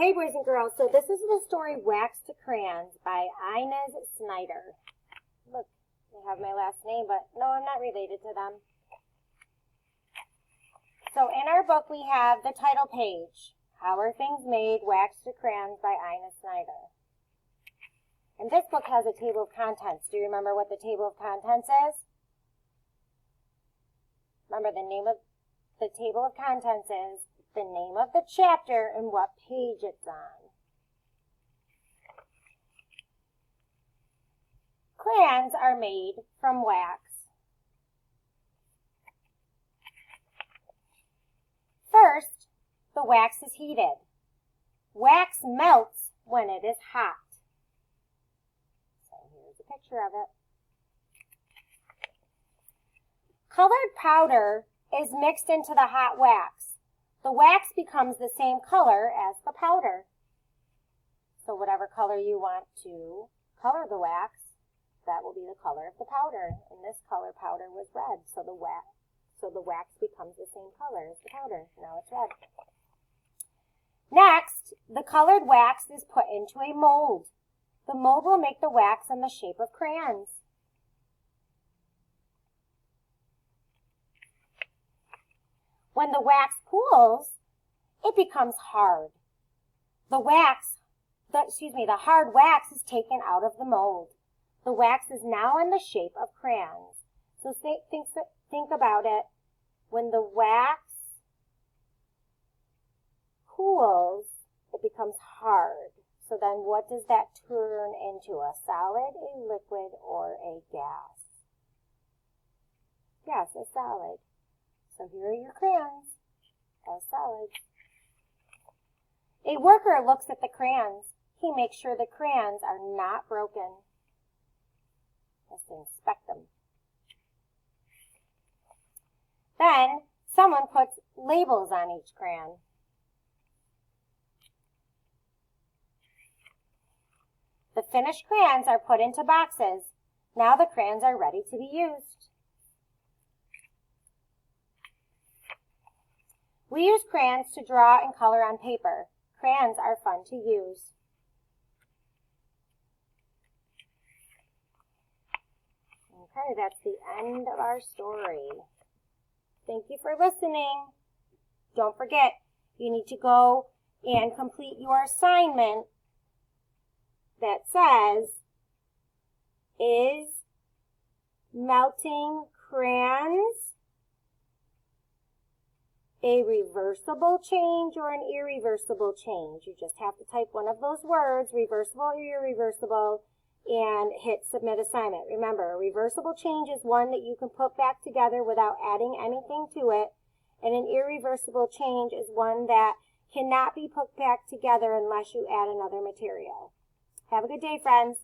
Hey boys and girls, so this is the story Wax to Crayons by Inez Snyder. Look, they have my last name, but no, I'm not related to them. So in our book we have the title page, How Are Things Made? Wax to Crayons by Inez Snyder. And this book has a table of contents. Do you remember what the table of contents is? Remember the name of the table of contents is the name of the chapter and what page it's on. Crayons are made from wax. First, the wax is heated. Wax melts when it is hot. So here's a picture of it. Colored powder is mixed into the hot wax. The wax becomes the same color as the powder. So whatever color you want to color the wax, that will be the color of the powder. And this color powder was red, so the wax becomes the same color as the powder. Now it's red. Next, the colored wax is put into a mold. The mold will make the wax in the shape of crayons. When the wax cools, it becomes hard. The hard wax is taken out of the mold. The wax is now in the shape of crayons. So think about it. When the wax cools, it becomes hard. So then what does that turn into? A solid, a liquid, or a gas? Yes, a solid. So here are your crayons as solids. A worker looks at the crayons. He makes sure the crayons are not broken. Let's inspect them. Then someone puts labels on each crayon. The finished crayons are put into boxes. Now the crayons are ready to be used. We use crayons to draw and color on paper. Crayons are fun to use. Okay, that's the end of our story. Thank you for listening. Don't forget, you need to go and complete your assignment that says, is melting crayons a reversible change or an irreversible change? You just have to type one of those words, reversible or irreversible, and hit submit assignment. Remember, a reversible change is one that you can put back together without adding anything to it, and an irreversible change is one that cannot be put back together unless you add another material. Have a good day, friends.